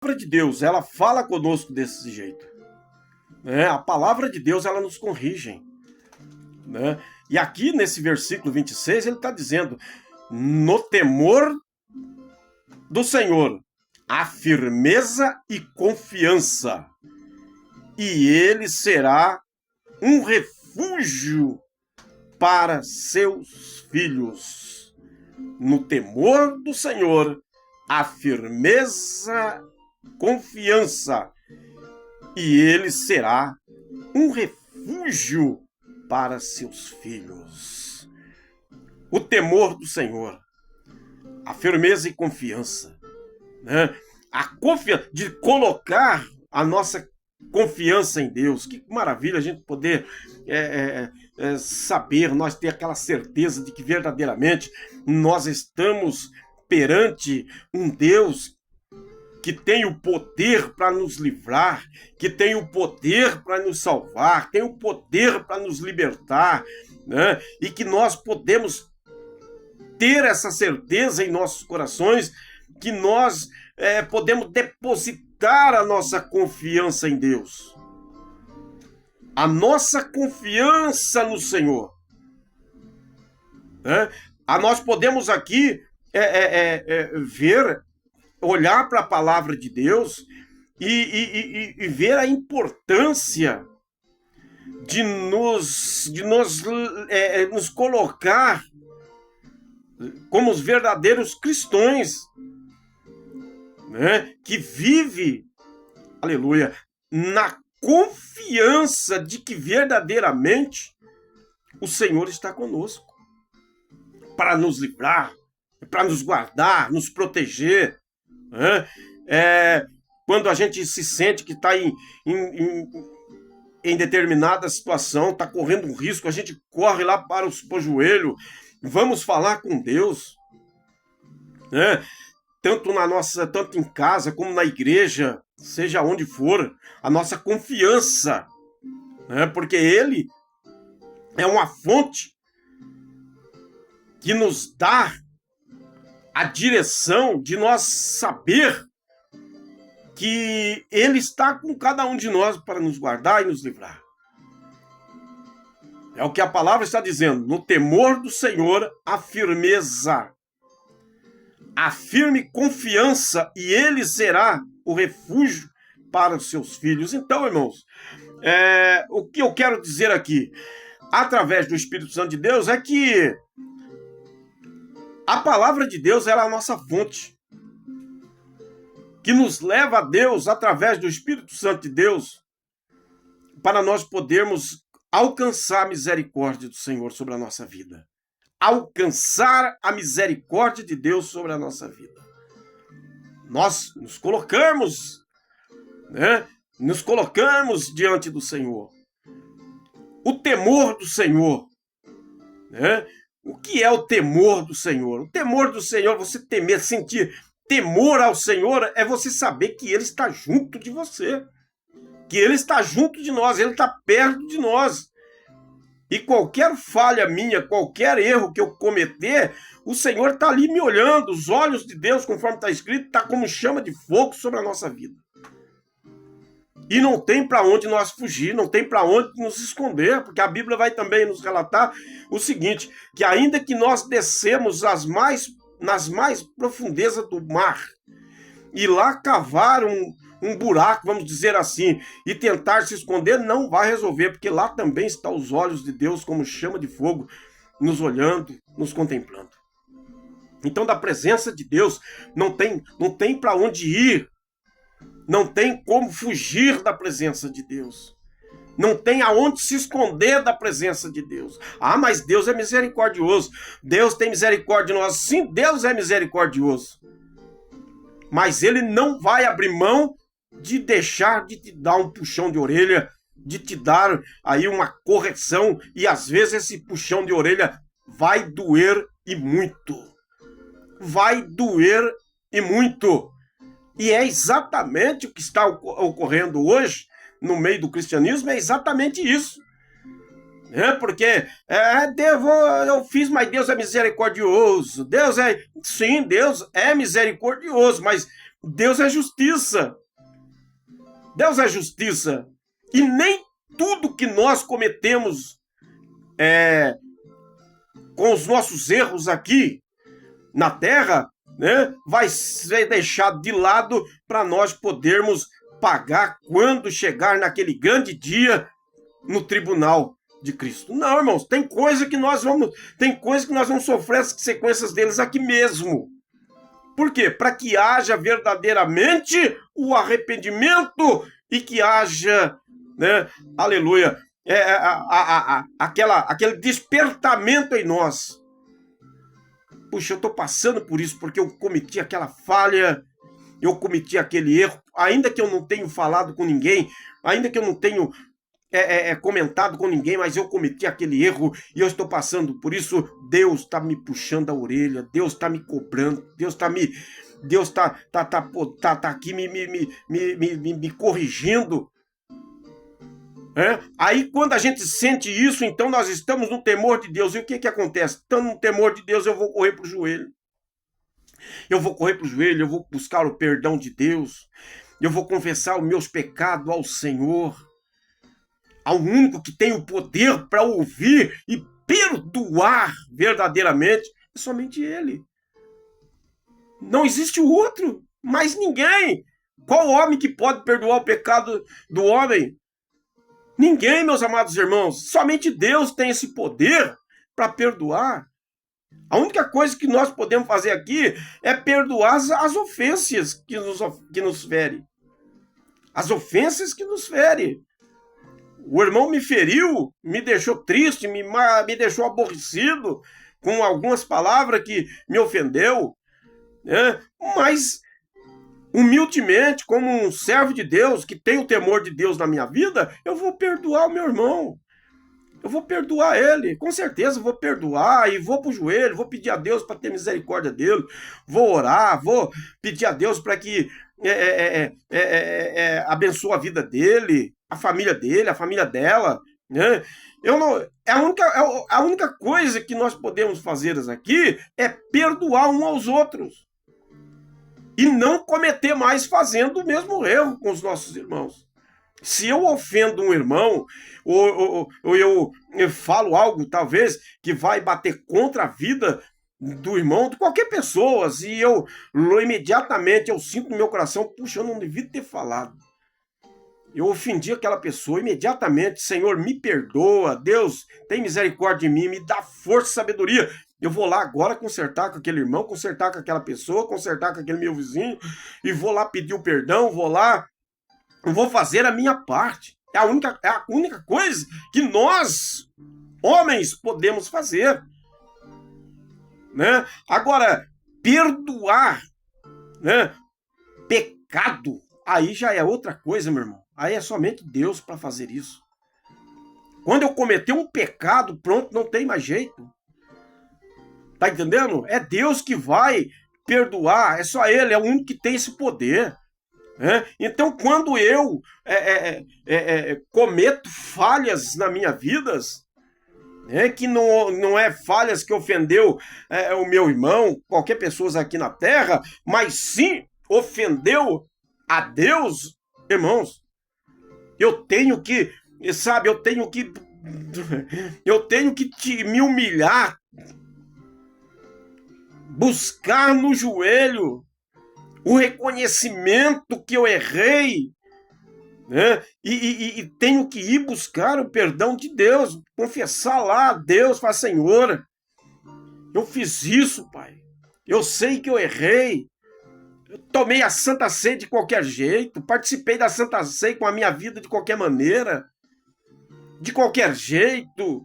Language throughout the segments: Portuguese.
palavra de Deus, ela fala conosco desse jeito. Né? A palavra de Deus, ela nos corrige. Né? E aqui nesse versículo 26, ele está dizendo: no temor do Senhor, há firmeza e confiança, e ele será um refúgio para seus filhos. No temor do Senhor, há firmeza, confiança, e ele será um refúgio para seus filhos. O temor do Senhor, a firmeza e confiança, né? A confiança de colocar a nossa confiança em Deus. Que maravilha a gente poder saber, nós ter aquela certeza de que verdadeiramente nós estamos perante um Deus que tem o poder para nos livrar, que tem o poder para nos salvar, tem o poder para nos libertar, né? E que nós podemos ter essa certeza em nossos corações, que nós podemos depositar a nossa confiança em Deus. A nossa confiança no Senhor. Né? Nós podemos aqui ver, olhar para a palavra de Deus e ver a importância de nos colocar como os verdadeiros cristãos, né? Que vive, aleluia, na confiança de que verdadeiramente o Senhor está conosco para nos livrar, para nos guardar, nos proteger. Né? Quando a gente se sente que está em determinada situação, está correndo um risco, a gente corre lá para o joelho, vamos falar com Deus, né? Tanto em casa como na igreja, seja onde for, a nossa confiança, né? Porque Ele é uma fonte que nos dá a direção de nós saber que Ele está com cada um de nós para nos guardar e nos livrar. É o que a palavra está dizendo: no temor do Senhor, a firmeza, a firme confiança, e Ele será o refúgio para os seus filhos. Então, irmãos, o que eu quero dizer aqui, através do Espírito Santo de Deus, é que a palavra de Deus é a nossa fonte, que nos leva a Deus através do Espírito Santo de Deus, para nós podermos alcançar a misericórdia do Senhor sobre a nossa vida. Alcançar a misericórdia de Deus sobre a nossa vida. Nós nos colocamos, né? Nos colocamos diante do Senhor. O temor do Senhor, né? O que é o temor do Senhor? O temor do Senhor, você temer, sentir temor ao Senhor, é você saber que Ele está junto de você, que Ele está junto de nós, Ele está perto de nós. E qualquer falha minha, qualquer erro que eu cometer, o Senhor está ali me olhando. Os olhos de Deus, conforme está escrito, está como chama de fogo sobre a nossa vida. E não tem para onde nós fugir, não tem para onde nos esconder, porque a Bíblia vai também nos relatar o seguinte, que ainda que nós descemos nas mais profundezas do mar, e lá cavar um buraco, vamos dizer assim, e tentar se esconder, não vai resolver, porque lá também estão os olhos de Deus como chama de fogo, nos olhando, nos contemplando. Então, da presença de Deus, não tem para onde ir, não tem como fugir da presença de Deus, não tem aonde se esconder da presença de Deus. Ah, mas Deus é misericordioso, Deus tem misericórdia de nós. Sim, Deus é misericordioso, mas Ele não vai abrir mão de deixar de te dar um puxão de orelha, de te dar aí uma correção, e às vezes esse puxão de orelha vai doer e muito. Vai doer e muito. E é exatamente o que está ocorrendo hoje no meio do cristianismo, é exatamente isso. Porque eu fiz, mas Deus é misericordioso. Sim, Deus é misericordioso, mas Deus é justiça. Deus é justiça. E nem tudo que nós cometemos com os nossos erros aqui na terra, né, vai ser deixado de lado para nós podermos pagar quando chegar naquele grande dia no tribunal de Cristo. Não, irmãos, tem coisa que nós vamos sofrer as consequências deles aqui mesmo. Por quê? Para que haja verdadeiramente o arrependimento e que haja, né, aleluia, aquele despertamento em nós. Puxa, eu estou passando por isso porque eu cometi aquela falha, eu cometi aquele erro, ainda que eu não tenha falado com ninguém, ainda que eu não tenha comentado com ninguém, mas eu cometi aquele erro e eu estou passando por isso. Deus está me puxando a orelha, Deus está me cobrando, Deus está aqui me corrigindo. Aí quando a gente sente isso, então nós estamos no temor de Deus. E o que acontece? Estando no temor de Deus, eu vou correr para o joelho. Eu vou buscar o perdão de Deus. Eu vou confessar os meus pecados ao Senhor. Ao único que tem o poder para ouvir e perdoar verdadeiramente, é somente Ele. Não existe o outro, mais ninguém. Qual homem que pode perdoar o pecado do homem? Ninguém, meus amados irmãos. Nos Deus tem esse poder para perdoar. A única coisa que nós podemos fazer aqui é perdoar as ofensas que nos ferem. As ofensas que nos ferem. O irmão me feriu, me deixou triste, me deixou aborrecido com algumas palavras que me ofendeu, né? Mas, humildemente, como um servo de Deus, que tem o temor de Deus na minha vida, eu vou perdoar o meu irmão. Eu vou perdoar ele, com certeza vou perdoar e vou para o joelho, vou pedir a Deus para ter misericórdia dele, vou orar, vou pedir a Deus para que abençoe a vida dele, a família dele, a família dela, né? A única coisa que nós podemos fazer aqui é perdoar uns aos outros e não cometer mais fazendo o mesmo erro com os nossos irmãos. Se eu ofendo um irmão, ou eu falo algo, talvez, que vai bater contra a vida do irmão, de qualquer pessoa, e imediatamente eu sinto no meu coração, puxa, eu não devia ter falado. Eu ofendi aquela pessoa, imediatamente, Senhor, me perdoa, Deus, tem misericórdia de mim, me dá força e sabedoria. Eu vou lá agora consertar com aquele irmão, consertar com aquela pessoa, consertar com aquele meu vizinho, e vou lá pedir o perdão, eu vou fazer a minha parte. É a única coisa que nós, homens, podemos fazer. Né? Agora, perdoar, né, pecado, aí já é outra coisa, meu irmão. Aí é somente Deus para fazer isso. Quando eu cometer um pecado, pronto, não tem mais jeito. Tá entendendo? É Deus que vai perdoar, é só Ele, é o único que tem esse poder. Então, quando eu cometo falhas na minha vida, que não é falhas que ofendeu o meu irmão, qualquer pessoa aqui na terra, mas sim ofendeu a Deus, irmãos, eu tenho que me humilhar, buscar no joelho o reconhecimento que eu errei, né? E tenho que ir buscar o perdão de Deus, confessar lá a Deus, falar, Senhor, eu fiz isso, Pai, eu sei que eu errei, eu tomei a Santa Ceia de qualquer jeito, participei da Santa Ceia com a minha vida de qualquer maneira, de qualquer jeito,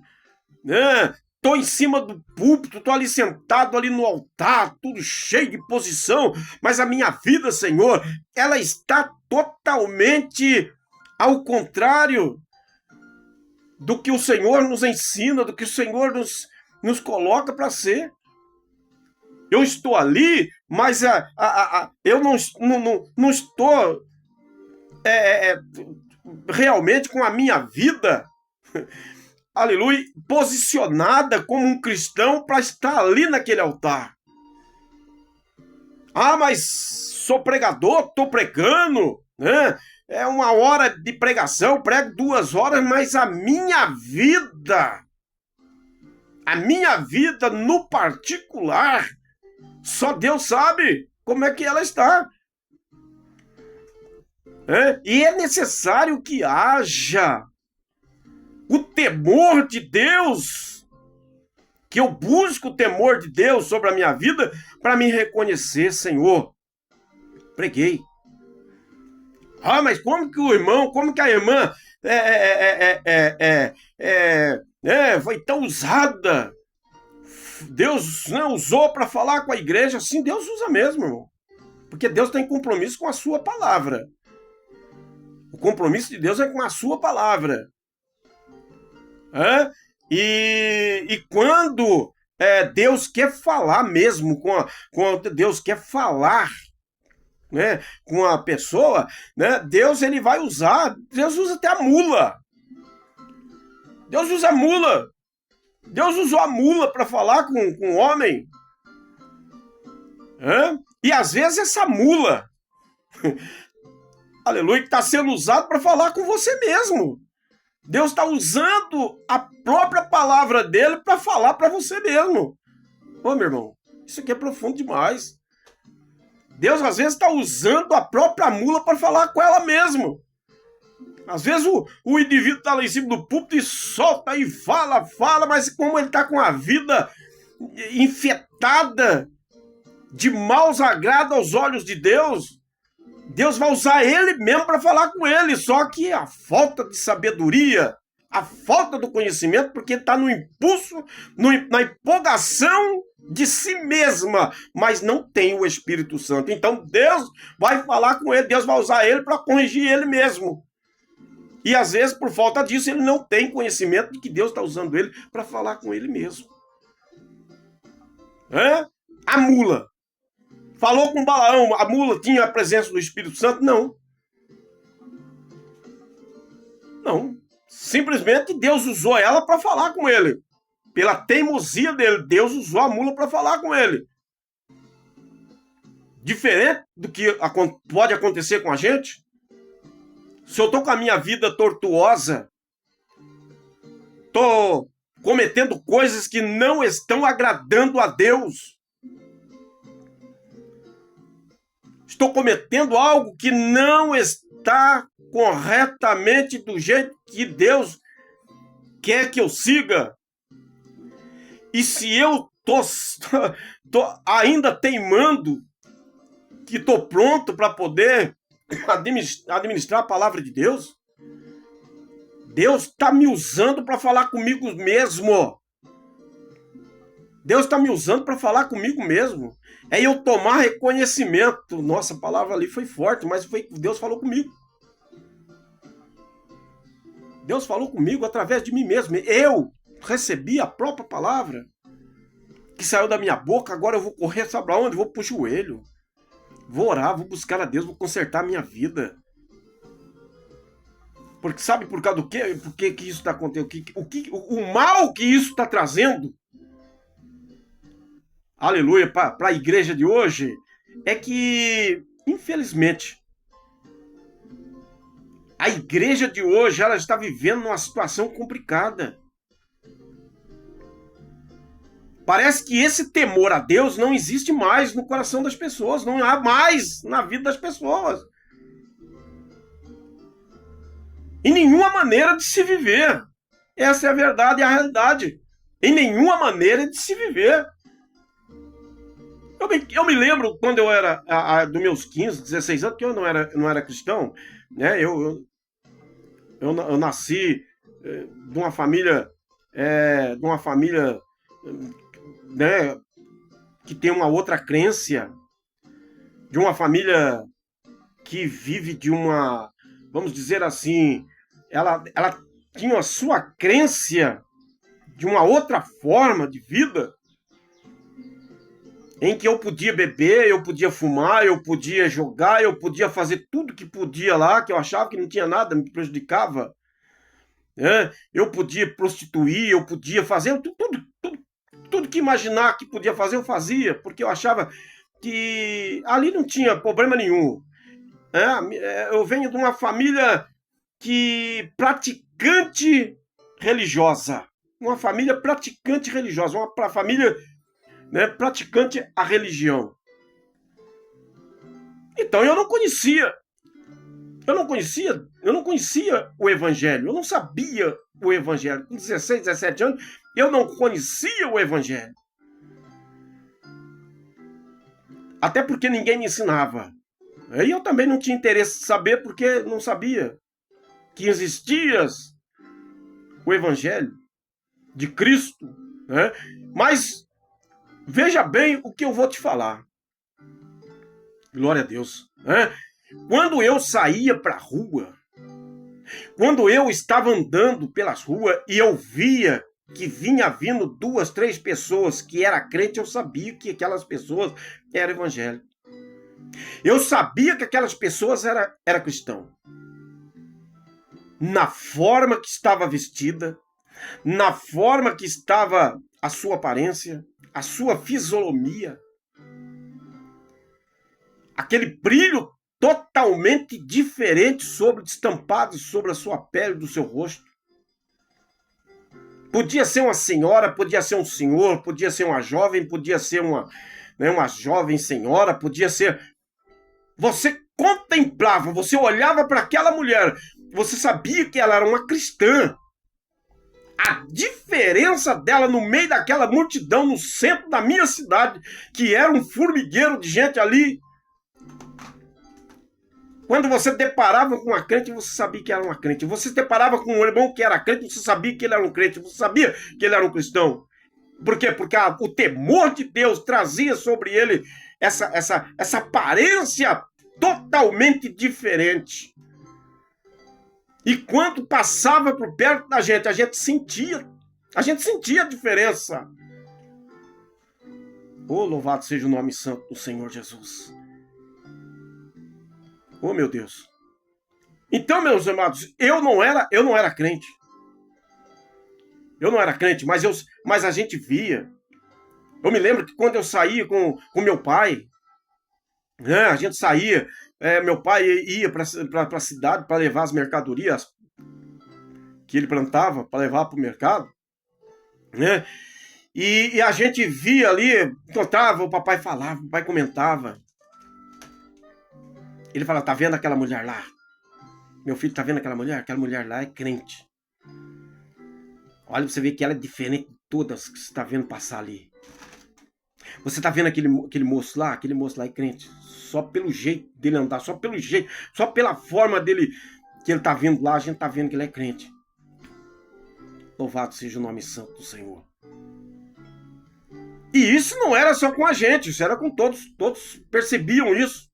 né? Estou em cima do púlpito, estou ali sentado ali no altar, tudo cheio de posição, mas a minha vida, Senhor, ela está totalmente ao contrário do que o Senhor nos ensina, do que o Senhor nos coloca para ser. Eu estou ali, mas eu não estou realmente com a minha vida, aleluia, posicionada como um cristão para estar ali naquele altar. Ah, mas sou pregador, estou pregando, né? É 1 hora de pregação, prego 2 horas, mas a minha vida no particular, só Deus sabe como é que ela está. E é necessário que haja o temor de Deus, que eu busque o temor de Deus sobre a minha vida para me reconhecer, Senhor, preguei. Ah, mas como que a irmã foi tão usada? Deus, né, usou para falar com a igreja. Sim, Deus usa mesmo, irmão. Porque Deus tem compromisso com a sua palavra. O compromisso de Deus é com a sua palavra. E quando Deus quer falar mesmo, quando Deus quer falar, né, com a pessoa, né, Deus ele vai usar. Deus usa até a mula. Deus usa a mula. Deus usou a mula para falar com o homem. E às vezes essa mula, aleluia, está sendo usada para falar com você mesmo. Deus está usando a própria palavra dele para falar para você mesmo. Ô, meu irmão, isso aqui é profundo demais. Deus às vezes está usando a própria mula para falar com ela mesmo. Às vezes o indivíduo está lá em cima do púlpito e solta e fala, mas como ele está com a vida infectada de maus agrados aos olhos de Deus, Deus vai usar ele mesmo para falar com ele. Só que a falta de sabedoria, a falta do conhecimento, porque está no impulso, na empolgação de si mesma, mas não tem o Espírito Santo. Então Deus vai falar com ele, Deus vai usar ele para corrigir ele mesmo. E às vezes, por falta disso, ele não tem conhecimento de que Deus está usando ele para falar com ele mesmo. A mula. Falou com Balaão, a mula tinha a presença do Espírito Santo? Não. Não. Simplesmente Deus usou ela para falar com ele. Pela teimosia dele, Deus usou a mula para falar com ele. Diferente do que pode acontecer com a gente. Se eu estou com a minha vida tortuosa, estou cometendo coisas que não estão agradando a Deus, estou cometendo algo que não está corretamente do jeito que Deus quer que eu siga, e se eu tô ainda teimando que estou pronto para poder administrar a palavra de Deus, Deus está me usando para falar comigo mesmo. Deus está me usando para falar comigo mesmo. É eu tomar reconhecimento. Nossa, a palavra ali foi forte, mas Deus falou comigo. Deus falou comigo através de mim mesmo. Eu recebi a própria palavra que saiu da minha boca. Agora eu vou correr, sabe para onde? Vou pro joelho. Vou orar, vou buscar a Deus, vou consertar a minha vida. Porque sabe por causa do quê? Por que isso está acontecendo? O mal que isso está trazendo, aleluia, para a igreja de hoje, é que, infelizmente, a igreja de hoje ela está vivendo uma situação complicada. Parece que esse temor a Deus não existe mais no coração das pessoas, não há mais na vida das pessoas. Em nenhuma maneira de se viver. Essa é a verdade e a realidade. Em nenhuma maneira de se viver. Eu me lembro quando eu era dos meus 15, 16 anos, que eu não era cristão, né? Eu nasci de uma família, né, que tem uma outra crença, de uma família que vive de uma, vamos dizer assim, ela tinha a sua crença de uma outra forma de vida, em que eu podia beber, eu podia fumar, eu podia jogar, eu podia fazer tudo que podia lá, que eu achava que não tinha nada, me prejudicava. Eu podia prostituir, eu podia fazer tudo que imaginar que podia fazer, eu fazia, porque eu achava que ali não tinha problema nenhum. Eu venho de uma família praticante religiosa. Uma família praticante religiosa. Uma família, né, praticante a religião. Então eu não conhecia o Evangelho. Eu não sabia o Evangelho. Com 16, 17 anos, eu não conhecia o Evangelho. Até porque ninguém me ensinava. E eu também não tinha interesse de saber, porque não sabia que existia o Evangelho de Cristo, né? Mas veja bem o que eu vou te falar. Glória a Deus, né? Quando eu saía para a rua, quando eu estava andando pelas ruas e eu via que vinha vindo 2, 3 pessoas que eram crentes, eu sabia que aquelas pessoas eram evangélicas. Eu sabia que aquelas pessoas eram cristãs. Na forma que estava vestida, na forma que estava a sua aparência, a sua fisionomia, aquele brilho totalmente diferente estampado sobre a sua pele, do seu rosto. Podia ser uma senhora, podia ser um senhor, podia ser uma jovem, podia ser uma jovem senhora, podia ser... Você contemplava, você olhava para aquela mulher, você sabia que ela era uma cristã. A diferença dela no meio daquela multidão, no centro da minha cidade, que era um formigueiro de gente ali. Quando você deparava com uma crente, você sabia que era uma crente. Você deparava com um irmão que era crente, você sabia que ele era um crente. Você sabia que ele era um cristão. Por quê? Porque o temor de Deus trazia sobre ele essa aparência totalmente diferente. E quando passava por perto da gente, a gente sentia a diferença. Oh, louvado seja o nome santo do Senhor Jesus. Oh, meu Deus. Então, meus amados, eu não era crente. Eu não era crente, mas a gente via. Eu me lembro que quando eu saía com meu pai, né, a gente saía, meu pai ia para a cidade para levar as mercadorias que ele plantava, para levar para o mercado, né? E a gente via ali, encontrava, o papai falava, o pai comentava. Ele fala, tá vendo aquela mulher lá? Meu filho, tá vendo aquela mulher? Aquela mulher lá é crente. Olha pra você ver que ela é diferente de todas que você tá vendo passar ali. Você tá vendo aquele moço lá? Aquele moço lá é crente. Só pelo jeito dele andar, só pelo jeito, só pela forma dele, que ele tá vindo lá, a gente tá vendo que ele é crente. Louvado seja o nome santo do Senhor. E isso não era só com a gente, isso era com todos. Todos percebiam isso.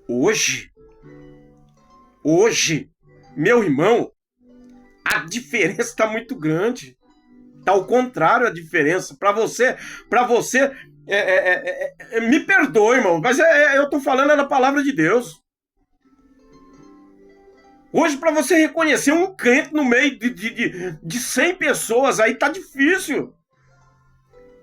Hoje, meu irmão, a diferença está muito grande. Está ao contrário a diferença. Para você, me perdoe, irmão, mas eu estou falando da palavra de Deus. Hoje, para você reconhecer um crente no meio de 100 pessoas, aí tá difícil.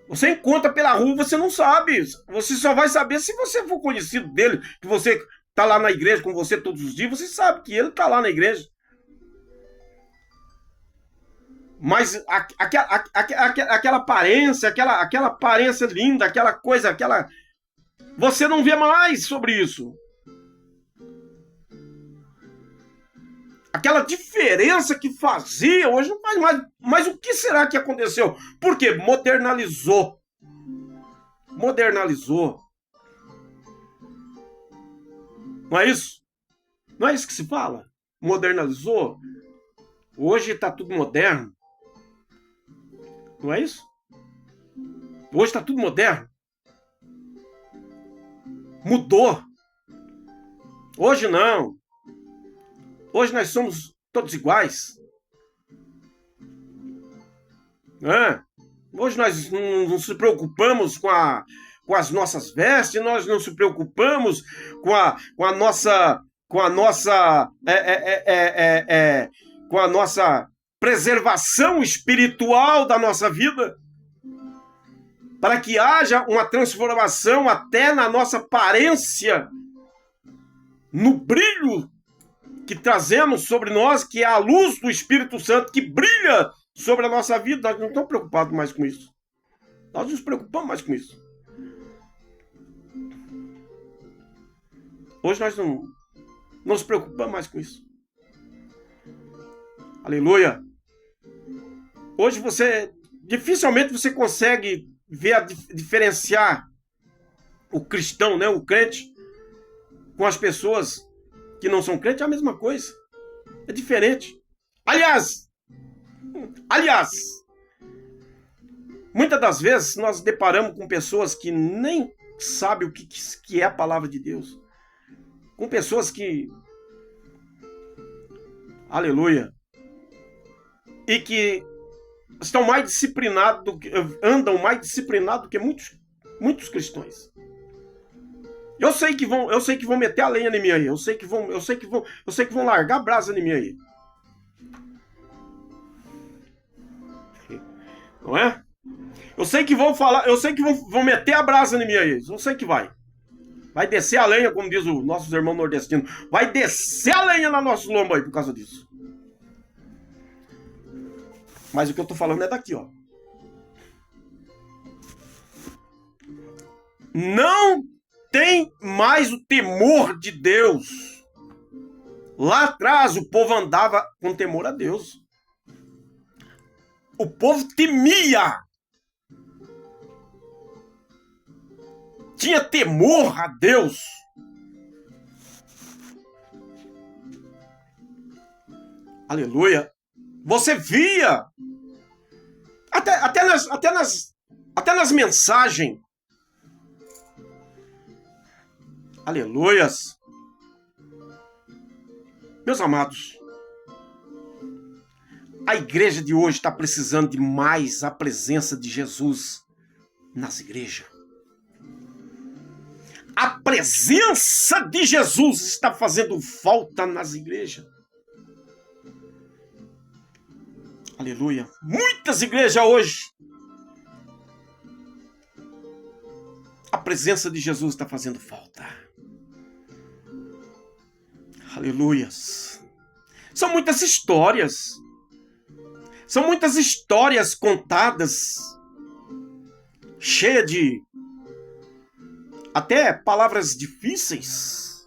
Você encontra pela rua, você não sabe. Você só vai saber se você for conhecido dele, que você tá lá na igreja com você todos os dias, você sabe que ele tá lá na igreja. Mas aquela aparência, aquela aparência linda, aquela coisa, você não vê mais sobre isso. Aquela diferença que fazia, hoje não faz mais. Mas o que será que aconteceu? Por quê? Modernizou. Não é isso? Não é isso que se fala? Modernizou. Hoje está tudo moderno. Não é isso? Hoje está tudo moderno. Mudou. Hoje não. Hoje nós somos todos iguais. Hoje nós não nos preocupamos com as nossas vestes, nós não nos preocupamos com a nossa preservação espiritual da nossa vida. para que haja uma transformação até na nossa aparência, no brilho que trazemos sobre nós, que é a luz do Espírito Santo que brilha sobre a nossa vida. Nós não estamos preocupados mais com isso. Nós não nos preocupamos mais com isso. Hoje nós não nos preocupamos mais com isso. Aleluia. Hoje dificilmente você consegue diferenciar o cristão, né, o crente, com as pessoas que não são crentes. É a mesma coisa. É diferente. Aliás, muitas das vezes nós deparamos com pessoas que nem sabem o que é a palavra de Deus. Com pessoas que, aleluia, e que estão mais disciplinados, andam mais disciplinados do que muitos cristãos. Eu sei que vão meter a lenha em mim aí. Eu sei que vão largar a brasa em mim aí. Não é? Eu sei que vão meter a brasa em mim aí. Eu sei que vai. Vai descer a lenha, como diz o nosso irmão nordestino. Vai descer a lenha na nosso lombo aí por causa disso. Mas o que eu tô falando é daqui, ó. Não tem mais o temor de Deus. Lá atrás o povo andava com temor a Deus. O povo temia. Tinha temor a Deus. Aleluia. Você via até nas mensagens. Aleluias. Meus amados, a igreja de hoje está precisando de mais a presença de Jesus nas igrejas. A presença de Jesus está fazendo falta nas igrejas. Aleluia. Muitas igrejas hoje, a presença de Jesus está fazendo falta. Aleluias. São muitas histórias. São muitas histórias contadas, cheia de até palavras difíceis.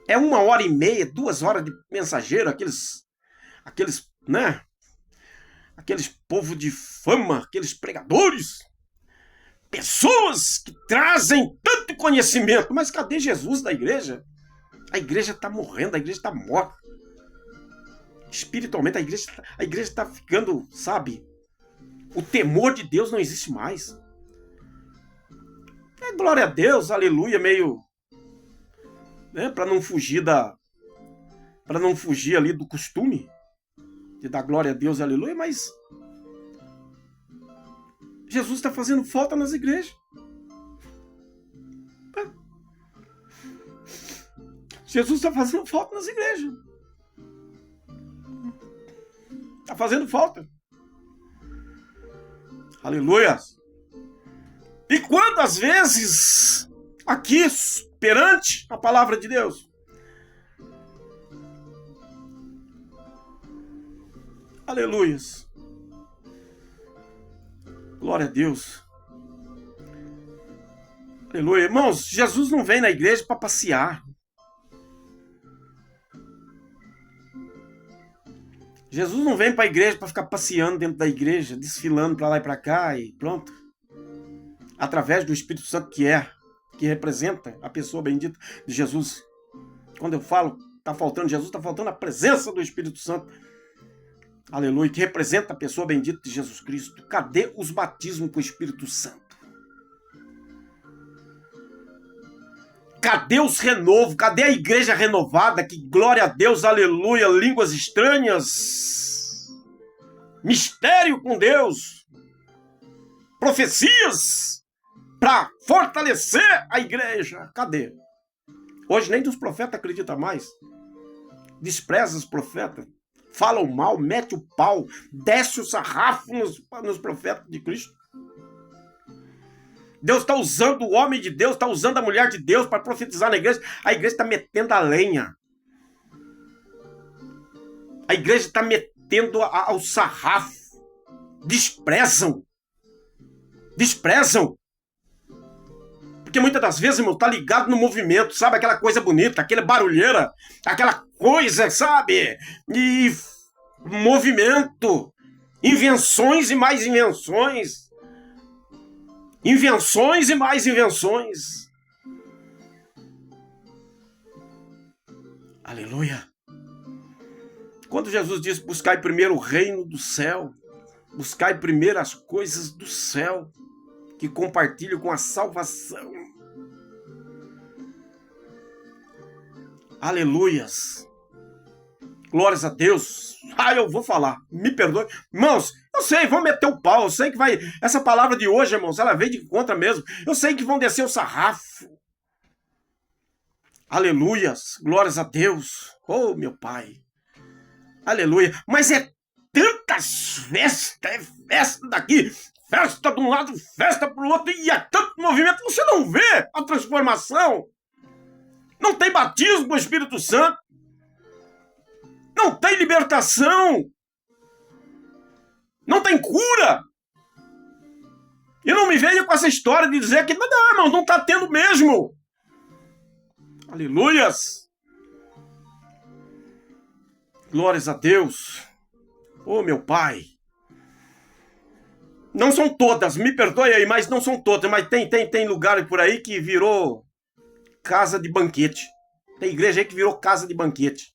É 1h30, 2 horas de mensageiro, aqueles, né? Aqueles povo de fama, aqueles pregadores. Pessoas que trazem tanto conhecimento. Mas cadê Jesus da igreja? A igreja está morrendo, a igreja está morta. Espiritualmente, a igreja está ficando, sabe? O temor de Deus não existe mais. É glória a Deus, aleluia, meio, né, para não fugir ali do costume de dar glória a Deus, aleluia, mas Jesus está fazendo falta nas igrejas. Jesus está fazendo falta nas igrejas. Está fazendo falta. Aleluia. E quando às vezes, aqui, perante a palavra de Deus, aleluias, glória a Deus, aleluia, irmãos, Jesus não vem na igreja para passear. Jesus não vem para a igreja para ficar passeando dentro da igreja, desfilando para lá e para cá e pronto. Através do Espírito Santo que representa a pessoa bendita de Jesus. Quando eu falo, está faltando Jesus, está faltando a presença do Espírito Santo. Aleluia, que representa a pessoa bendita de Jesus Cristo. Cadê os batismos com o Espírito Santo? Cadê os renovos? Cadê a igreja renovada? Que glória a Deus, aleluia, línguas estranhas, mistério com Deus, profecias para fortalecer a igreja. Cadê? Hoje nem dos profetas acredita mais. Despreza os profetas. Falam mal, mete o pau, desce o sarrafo nos profetas de Cristo. Deus está usando o homem de Deus, está usando a mulher de Deus para profetizar na igreja. A igreja está metendo a lenha. A igreja está metendo ao sarrafo. Desprezam. Porque muitas das vezes, irmão, tá ligado no movimento, sabe? Aquela coisa bonita, aquela barulheira, aquela coisa, sabe? E movimento. Invenções e mais invenções. Invenções e mais invenções. Aleluia. Quando Jesus diz, buscai primeiro o reino do céu, buscai primeiro as coisas do céu, que compartilham com a salvação. Aleluias. Glórias a Deus. Eu vou falar. Me perdoe. Irmãos, eu sei, vão meter o pau. Eu sei que vai... Essa palavra de hoje, irmãos, ela veio de contra mesmo. Eu sei que vão descer o sarrafo. Aleluias. Glórias a Deus. Oh, meu Pai. Aleluia. Mas é tantas festas. É festa daqui. Festa de um lado, festa pro outro. E é tanto movimento. Você não vê a transformação. Não tem batismo com o Espírito Santo. Não tem libertação. Não tem cura. E não me venha com essa história de dizer que não, irmão, não está tendo mesmo. Aleluias. Glórias a Deus. Oh, meu Pai. Não são todas, me perdoe aí, mas não são todas. Mas tem lugar por aí que virou casa de banquete. Tem igreja aí que virou casa de banquete.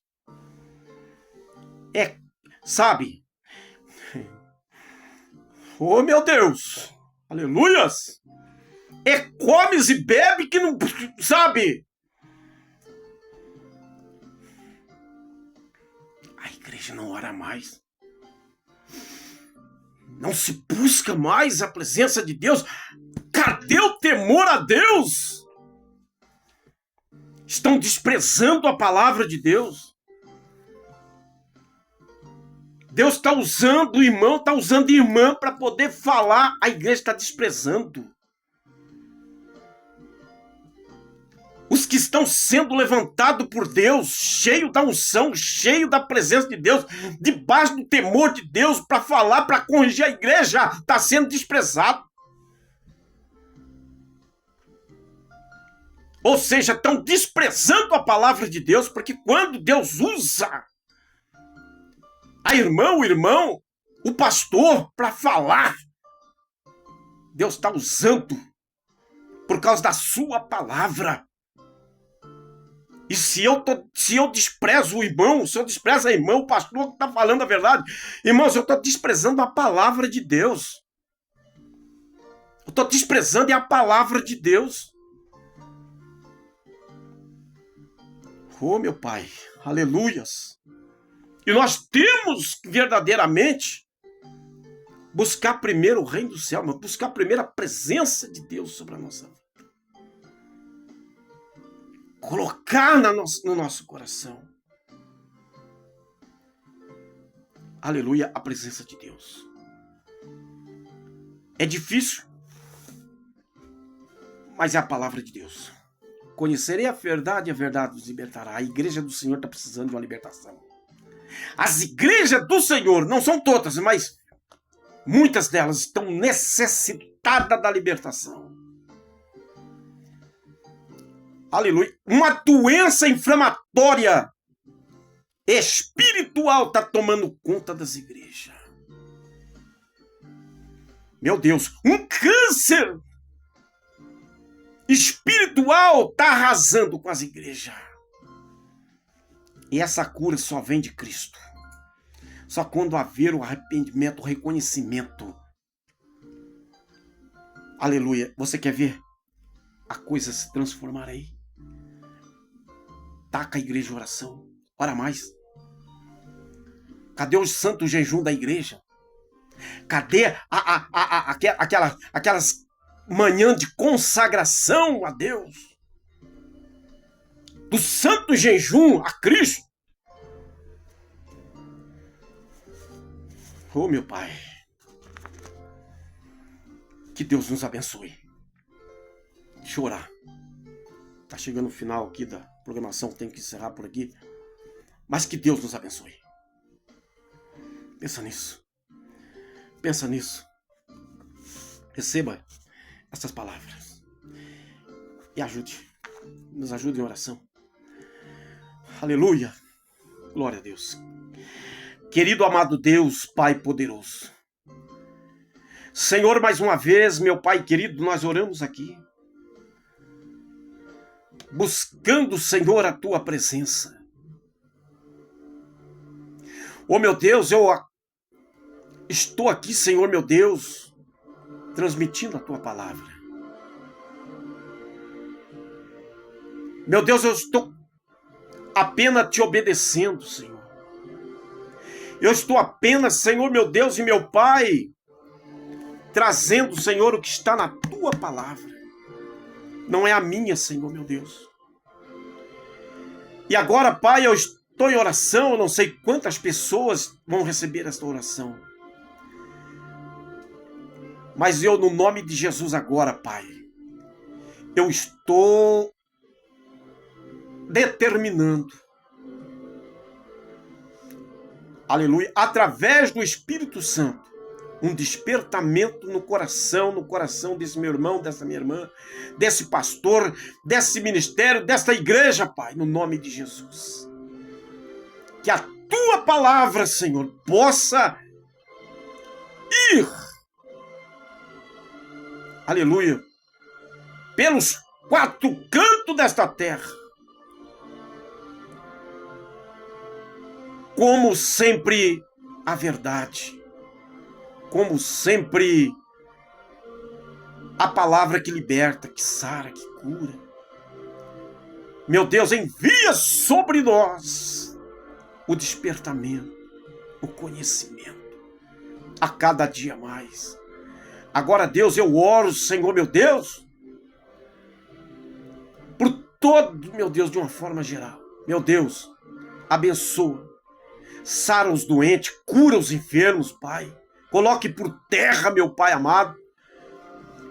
Sabe? Oh, meu Deus! Aleluias! Comes e bebe que não... Sabe? A igreja não ora mais. Não se busca mais a presença de Deus. Cadê o temor a Deus? Estão desprezando a palavra de Deus. Deus está usando o irmão, está usando a irmã para poder falar. A igreja está desprezando. Os que estão sendo levantados por Deus, cheio da unção, cheio da presença de Deus, debaixo do temor de Deus, para falar, para corrigir a igreja, está sendo desprezado. Ou seja, estão desprezando a palavra de Deus, porque quando Deus usa a irmã, o irmão, o pastor, para falar, Deus está usando por causa da sua palavra. E se eu desprezo o irmão, se eu desprezo a irmã, o pastor que está falando a verdade, irmãos, eu estou desprezando a palavra de Deus. Eu estou desprezando a palavra de Deus. Oh, meu Pai, aleluias. E nós temos verdadeiramente buscar primeiro o reino do céu, mas buscar primeiro a presença de Deus sobre a nossa vida. Colocar no nosso coração. Aleluia, a presença de Deus. É difícil, mas é a palavra de Deus. Conhecerei a verdade e a verdade nos libertará. A igreja do Senhor está precisando de uma libertação. As igrejas do Senhor, não são todas, mas muitas delas estão necessitadas da libertação. Aleluia. Uma doença inflamatória espiritual está tomando conta das igrejas. Meu Deus, um câncer espiritual está arrasando com as igrejas. E essa cura só vem de Cristo. Só quando haver o arrependimento, o reconhecimento. Aleluia. Você quer ver a coisa se transformar aí? Taca a igreja em oração. Ora mais. Cadê o santo jejum da igreja? Cadê aquelas manhãs de consagração a Deus? Do santo jejum a Cristo. Oh, meu Pai. Que Deus nos abençoe. chorar. Tá chegando o final aqui da programação, tenho que encerrar por aqui. Mas que Deus nos abençoe. Pensa nisso. Pensa nisso. Receba essas palavras. E ajude. Nos ajude em oração. Aleluia. Glória a Deus. Querido amado Deus, Pai poderoso. Senhor, mais uma vez, meu Pai querido, nós oramos aqui. Buscando, Senhor, a Tua presença. Oh, meu Deus, eu estou aqui, Senhor, meu Deus, transmitindo a Tua palavra. Meu Deus, eu estou apenas te obedecendo, Senhor. Eu estou apenas, Senhor, meu Deus e meu Pai, trazendo, Senhor, o que está na Tua palavra. Não é a minha, Senhor, meu Deus. E agora, Pai, eu estou em oração, eu não sei quantas pessoas vão receber esta oração. Mas eu, no nome de Jesus agora, Pai, eu estou determinando, aleluia, através do Espírito Santo, um despertamento no coração desse meu irmão, dessa minha irmã, desse pastor, desse ministério, desta igreja, Pai, no nome de Jesus. Que a Tua palavra, Senhor, possa ir, aleluia, pelos 4 cantos desta terra, como sempre a verdade, como sempre a palavra que liberta, que sara, que cura. Meu Deus, envia sobre nós o despertamento, o conhecimento, a cada dia mais. Agora, Deus, eu oro, Senhor, meu Deus, por todo, meu Deus, de uma forma geral. Meu Deus, abençoa, sara os doentes, cura os enfermos, Pai. Coloque por terra, meu Pai amado.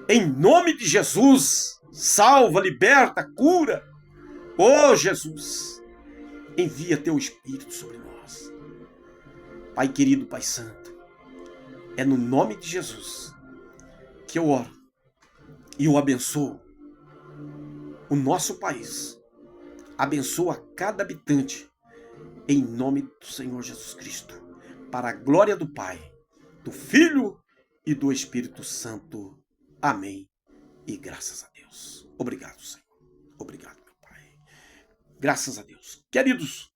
Em nome de Jesus, salva, liberta, cura. Oh, Jesus, envia Teu Espírito sobre nós. Pai querido, Pai santo, é no nome de Jesus que eu oro e eu abençoo o nosso país. Abençoa cada habitante em nome do Senhor Jesus Cristo, para a glória do Pai, do Filho e do Espírito Santo. Amém. E graças a Deus. Obrigado, Senhor. Obrigado, meu Pai. Graças a Deus. Queridos,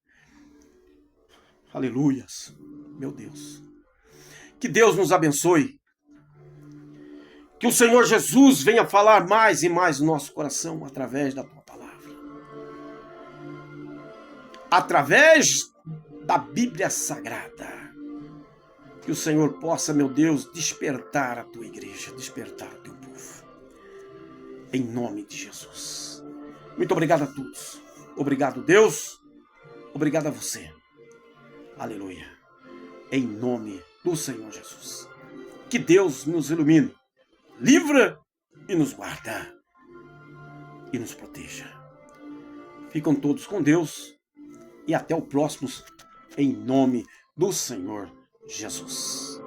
aleluias, meu Deus. Que Deus nos abençoe. Que o Senhor Jesus venha falar mais e mais no nosso coração através da Tua palavra. Através da Bíblia Sagrada. Que o Senhor possa, meu Deus, despertar a Tua igreja, despertar o Teu povo. Em nome de Jesus. Muito obrigado a todos. Obrigado, Deus. Obrigado a você. Aleluia. Em nome do Senhor Jesus. Que Deus nos ilumine, livra e nos guarda. E nos proteja. Ficam todos com Deus. E até o próximo, em nome do Senhor Jesus.